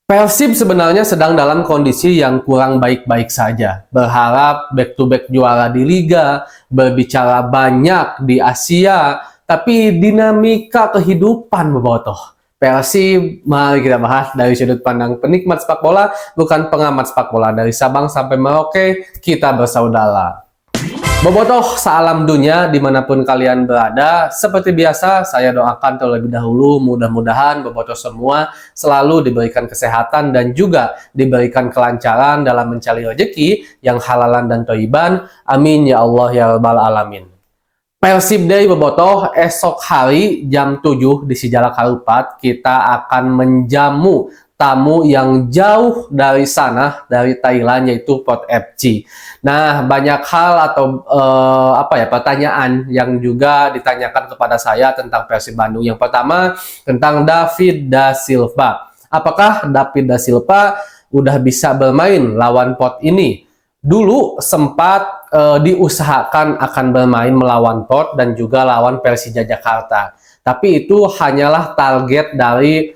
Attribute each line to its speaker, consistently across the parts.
Speaker 1: Persib sebenarnya sedang dalam kondisi yang kurang baik-baik saja. Berharap back-to-back juara di Liga, berbicara banyak di Asia, tapi dinamika kehidupan bobotoh. Persib, mari kita bahas dari sudut pandang penikmat sepak bola, bukan pengamat sepak bola. Dari Sabang sampai Merauke, kita bersaudara. Bobotoh salam dunia dimanapun kalian berada. Seperti biasa saya doakan terlebih dahulu mudah-mudahan bobotoh semua selalu diberikan kesehatan dan juga diberikan kelancaran dalam mencari rezeki yang halalan dan thayyiban. Amin ya Allah ya rabbal alamin. Persib Day bobotoh esok hari jam 7 di Sijalak Harupat kita akan menjamu tamu yang jauh dari sana, dari Thailand, yaitu Port FC. Nah, banyak hal atau pertanyaan yang juga ditanyakan kepada saya tentang Persib Bandung. Yang pertama tentang David da Silva. Apakah David da Silva udah bisa bermain lawan Port ini? Dulu sempat diusahakan akan bermain melawan Port dan juga lawan Persija Jakarta. Tapi itu hanyalah target dari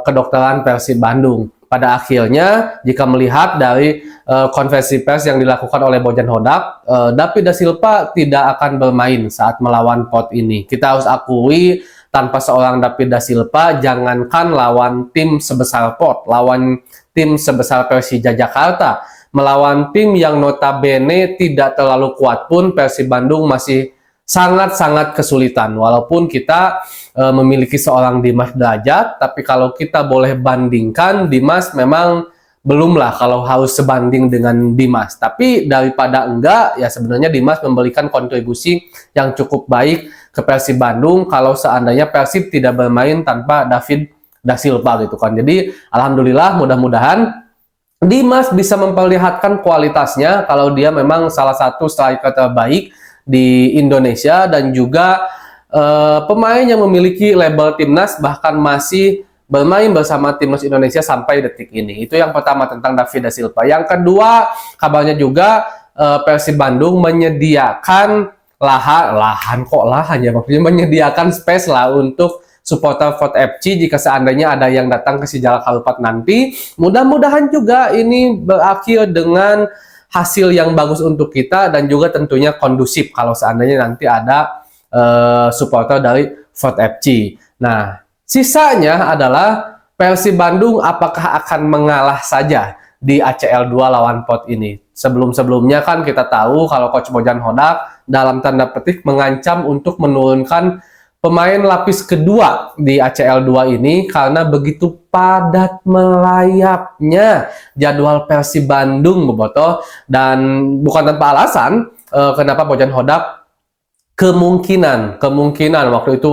Speaker 1: kedokteran Persib Bandung. Pada akhirnya, jika melihat dari konferensi pers yang dilakukan oleh Bojan Hodak, David da Silva tidak akan bermain saat melawan Port ini. Kita harus akui, tanpa seorang David da Silva, jangankan lawan tim sebesar Port, lawan tim sebesar Persija Jakarta, melawan tim yang notabene tidak terlalu kuat pun, Persib Bandung masih sangat-sangat kesulitan. Walaupun kita memiliki seorang Dimas Derajat, tapi kalau kita boleh bandingkan, Dimas memang belumlah kalau harus sebanding dengan Dimas. Tapi daripada enggak, ya sebenarnya Dimas memberikan kontribusi yang cukup baik ke Persib Bandung kalau seandainya Persib tidak bermain tanpa David da Silva gitu kan. Jadi alhamdulillah, mudah-mudahan Dimas bisa memperlihatkan kualitasnya kalau dia memang salah satu striker terbaik di Indonesia dan juga pemain yang memiliki label timnas bahkan masih bermain bersama timnas Indonesia sampai detik ini. Itu yang pertama tentang David da Silva. Yang kedua, kabarnya juga Persib Bandung menyediakan lahan ya, maksudnya menyediakan space lah untuk supporter Port FC jika seandainya ada yang datang ke Sijalak Harupat nanti. Mudah-mudahan juga ini berakhir dengan hasil yang bagus untuk kita dan juga tentunya kondusif kalau seandainya nanti ada supporter dari Port FC. Nah, sisanya adalah Persib Bandung apakah akan mengalah saja di ACL 2 lawan Port ini. Sebelum-sebelumnya kan kita tahu kalau Coach Bojan Hodak dalam tanda petik mengancam untuk menurunkan pemain lapis kedua di ACL 2 ini karena begitu padat melayapnya jadwal Persib Bandung bobotoh, dan bukan tanpa alasan kenapa Bojan Hodak kemungkinan waktu itu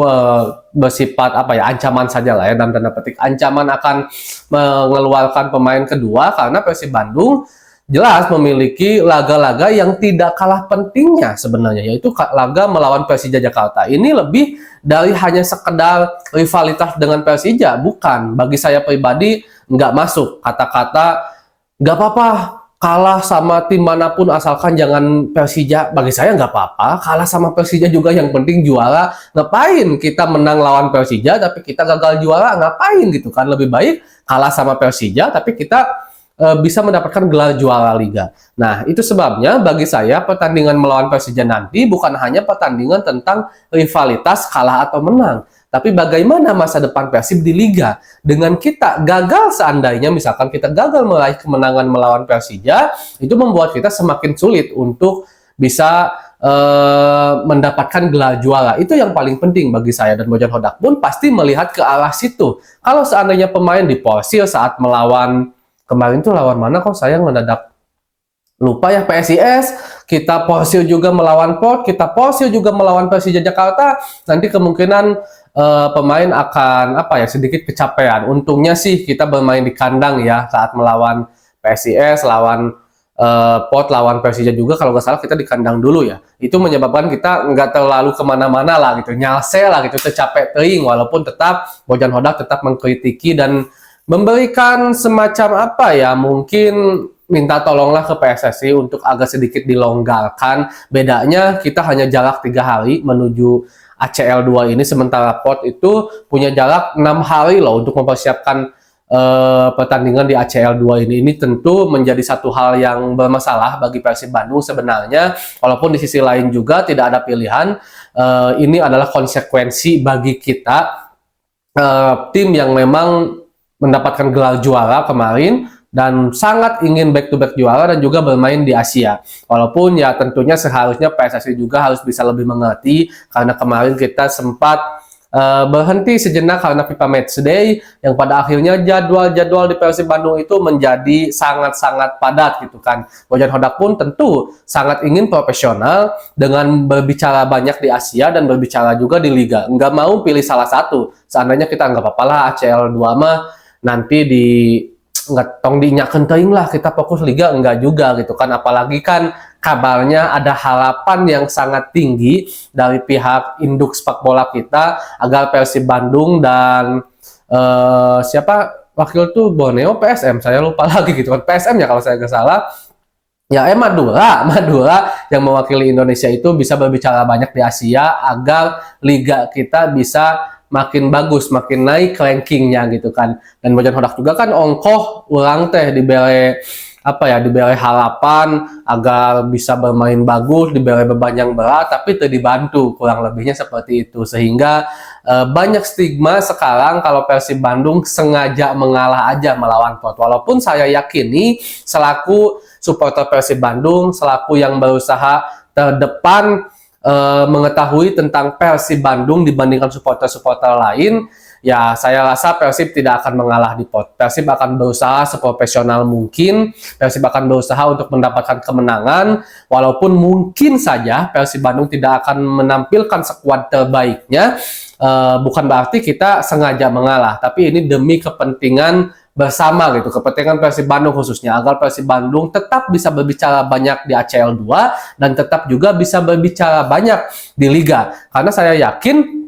Speaker 1: bersifat ancaman saja lah ya, dalam tanda petik ancaman akan mengeluarkan pemain kedua karena Persib Bandung jelas memiliki laga-laga yang tidak kalah pentingnya sebenarnya, yaitu laga melawan Persija Jakarta. Ini lebih dari hanya sekedar rivalitas dengan Persija, bukan. Bagi saya pribadi nggak masuk kata-kata nggak apa-apa kalah sama tim manapun asalkan jangan Persija. Bagi saya nggak apa-apa kalah sama Persija juga, yang penting juara. Ngapain kita menang lawan Persija tapi kita gagal juara, ngapain gitu kan. Lebih baik kalah sama Persija tapi kita bisa mendapatkan gelar juara liga. Nah, itu sebabnya bagi saya pertandingan melawan Persija nanti bukan hanya pertandingan tentang rivalitas kalah atau menang, tapi bagaimana masa depan Persib di liga. Dengan kita gagal, seandainya misalkan kita gagal meraih kemenangan melawan Persija, itu membuat kita semakin sulit untuk bisa mendapatkan gelar juara. Itu yang paling penting bagi saya, dan Bojan Hodak pun pasti melihat ke arah situ. Kalau seandainya pemain diporsir saat melawan kemarin tuh lawan mana kok saya mendadak lupa ya, PSIS, kita porsir juga melawan Port, kita porsir juga melawan Persija Jakarta, nanti kemungkinan pemain akan sedikit kecapean. Untungnya sih kita bermain di kandang ya saat melawan PSIS, lawan Port, lawan Persija juga kalau nggak salah kita di kandang dulu ya. Itu menyebabkan kita nggak terlalu kemana-mana lah gitu, nyalse lah gitu, tercapek teing, walaupun tetap Bojan Hodak tetap mengkritiki dan memberikan semacam mungkin minta tolonglah ke PSSI untuk agak sedikit dilonggarkan. Bedanya kita hanya jarak 3 hari menuju ACL 2 ini, sementara Port itu punya jarak 6 hari loh untuk mempersiapkan pertandingan di ACL 2 ini tentu menjadi satu hal yang bermasalah bagi Persib Bandung sebenarnya, walaupun di sisi lain juga tidak ada pilihan. Ini adalah konsekuensi bagi kita, tim yang memang mendapatkan gelar juara kemarin dan sangat ingin back to back juara dan juga bermain di Asia. Walaupun ya tentunya seharusnya PSSI juga harus bisa lebih mengerti, karena kemarin kita sempat berhenti sejenak karena FIFA Matchday yang pada akhirnya jadwal-jadwal di Persib Bandung itu menjadi sangat-sangat padat gitu kan. Bojan Hodak pun tentu sangat ingin profesional dengan berbicara banyak di Asia dan berbicara juga di Liga. Nggak mau pilih salah satu. Seandainya kita nggak apa-apa lah ACL 2 mah nanti di nggak tong dinyakeun teuing lah, kita fokus Liga, enggak juga gitu kan. Apalagi kan kabarnya ada harapan yang sangat tinggi dari pihak induk sepak bola kita agar Persib Bandung dan siapa wakil tuh Borneo PSM, saya lupa lagi gitu kan, PSM ya kalau saya nggak salah ya, Madura yang mewakili Indonesia itu bisa berbicara banyak di Asia agar liga kita bisa makin bagus, makin naik rankingnya gitu kan. Dan Bojan Hodak juga kan ongkoh ulang teh dibere diberi harapan agar bisa bermain bagus, diberi beban yang berat, tapi tidak dibantu, kurang lebihnya seperti itu. Sehingga banyak stigma sekarang kalau Persib Bandung sengaja mengalah aja melawan Pot. Walaupun saya yakini selaku supporter Persib Bandung, selaku yang berusaha terdepan mengetahui tentang Persib Bandung dibandingkan supporter-supporter lain, ya saya rasa Persib tidak akan mengalah di Pot. Persib akan berusaha seprofesional mungkin, Persib akan berusaha untuk mendapatkan kemenangan, walaupun mungkin saja Persib Bandung tidak akan menampilkan skuad terbaiknya, bukan berarti kita sengaja mengalah, tapi ini demi kepentingan bersama gitu, kepentingan Persib Bandung khususnya, agar Persib Bandung tetap bisa berbicara banyak di ACL 2 dan tetap juga bisa berbicara banyak di Liga. Karena saya yakin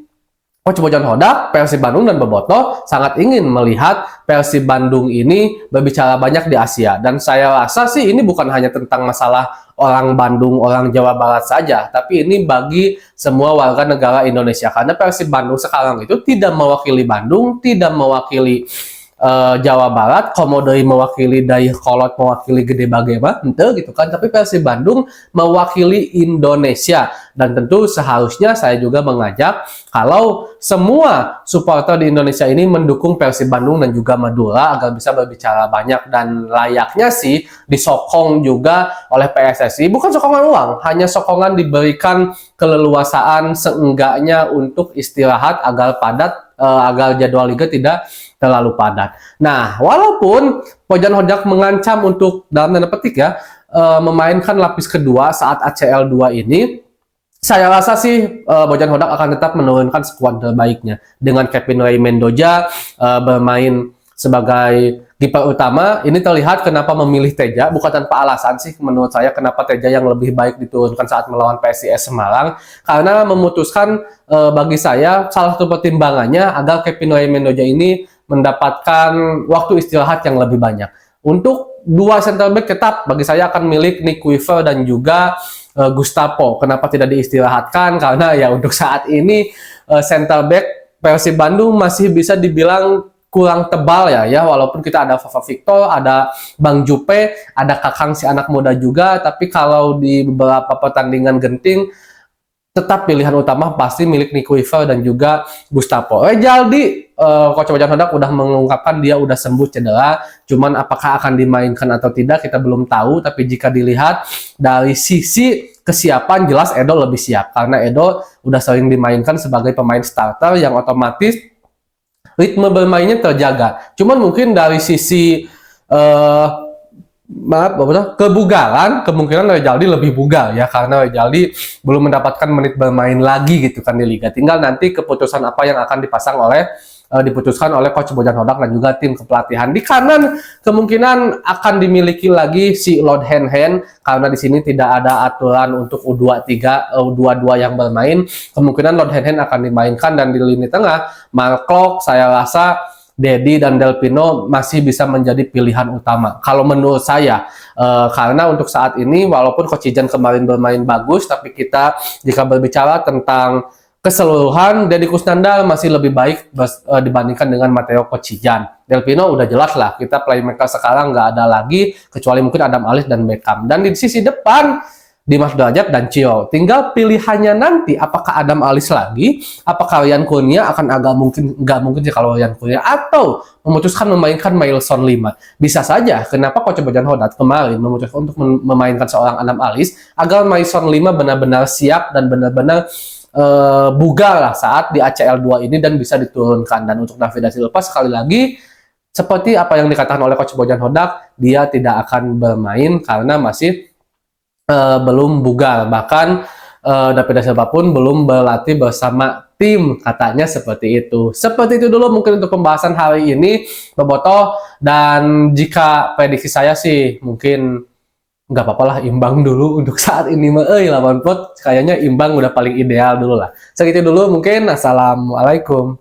Speaker 1: Coach Bojan Hodak, Persib Bandung dan Bobotoh sangat ingin melihat Persib Bandung ini berbicara banyak di Asia. Dan saya rasa sih ini bukan hanya tentang masalah orang Bandung, orang Jawa Barat saja, tapi ini bagi semua warga negara Indonesia. Karena Persib Bandung sekarang itu tidak mewakili Bandung, tidak mewakili Jawa Barat, Komodoi mewakili Dayakolot, mewakili Gede Bagema, gitu kan. Tapi Persib Bandung mewakili Indonesia, dan tentu seharusnya saya juga mengajak kalau semua supporter di Indonesia ini mendukung Persib Bandung dan juga Madura agar bisa berbicara banyak, dan layaknya sih disokong juga oleh PSSI, bukan sokongan uang, hanya sokongan diberikan keleluasaan seenggaknya untuk istirahat agar padat, agar jadwal liga tidak terlalu padat. Nah, walaupun Bojan Hodak mengancam untuk dalam tanda petik ya memainkan lapis kedua saat ACL 2 ini, saya rasa sih Bojan Hodak akan tetap menurunkan skuad terbaiknya dengan Kevin Ray Mendoza bermain sebagai kiper utama. Ini terlihat kenapa memilih Teja, bukan tanpa alasan sih menurut saya kenapa Teja yang lebih baik diturunkan saat melawan PSIS Semarang, karena memutuskan bagi saya salah satu pertimbangannya agar Kevin Ray Mendoza ini mendapatkan waktu istirahat yang lebih banyak. Untuk dua center back tetap bagi saya akan milik Nick Weaver dan juga Gustavo. Kenapa tidak diistirahatkan? Karena ya untuk saat ini center back Persib Bandung masih bisa dibilang kurang tebal ya, walaupun kita ada Fafa Victor, ada Bang Jupe, ada Kakang si anak muda juga, tapi kalau di beberapa pertandingan genting tetap pilihan utama pasti milik Nick Weaver dan juga Gustavo. Rejaldi, Coach Bojan Hodak udah mengungkapkan dia udah sembuh cedera, cuman apakah akan dimainkan atau tidak kita belum tahu, tapi jika dilihat dari sisi kesiapan jelas Edo lebih siap, karena Edo udah sering dimainkan sebagai pemain starter yang otomatis ritme bermainnya terjaga. Cuman mungkin dari sisi kebugaran, kemungkinan Rejaldi lebih bugar ya, karena Rejaldi belum mendapatkan menit bermain lagi gitu kan di Liga. Tinggal nanti keputusan apa yang akan diputuskan oleh Coach Bojan Hodak dan juga tim kepelatihan. Di kanan kemungkinan akan dimiliki lagi si Lord Hen, karena di sini tidak ada aturan untuk U23, U22 yang bermain. Kemungkinan Lord Hen akan dimainkan, dan di lini tengah Marco, saya rasa Dedi dan Delpino masih bisa menjadi pilihan utama kalau menurut saya, karena untuk saat ini walaupun Coach Ijan kemarin bermain bagus, tapi kita jika berbicara tentang keseluruhan Deddy Kusnandar masih lebih baik dibandingkan dengan Matteo Kocijan. Del Pino udah jelas lah, kita playmaker sekarang nggak ada lagi kecuali mungkin Adam Alis dan Beckham. Dan di sisi depan Dimas Derajat dan Cio. Tinggal pilihannya nanti apakah Adam Alis lagi, apakah Ryan Kurnia akan agak mungkin nggak mungkin sih kalau Ryan Kurnia, atau memutuskan memainkan Mailson 5. Bisa saja kenapa Coach Bojan Hodat kemarin memutuskan untuk memainkan seorang Adam Alis agar Mailson 5 benar-benar siap dan benar-benar bugar lah saat di ACL 2 ini dan bisa diturunkan. Dan untuk David da Silva sekali lagi seperti apa yang dikatakan oleh Coach Bojan Hodak, dia tidak akan bermain karena masih belum bugar. Bahkan David da Silva pun belum berlatih bersama tim, katanya seperti itu. Seperti itu dulu mungkin untuk pembahasan hari ini, Bobotoh. Dan jika prediksi saya sih mungkin nggak apa-apa lah imbang dulu untuk saat ini mah lawan pot kayaknya imbang udah paling ideal dulu lah. Segitu dulu mungkin. Assalamualaikum.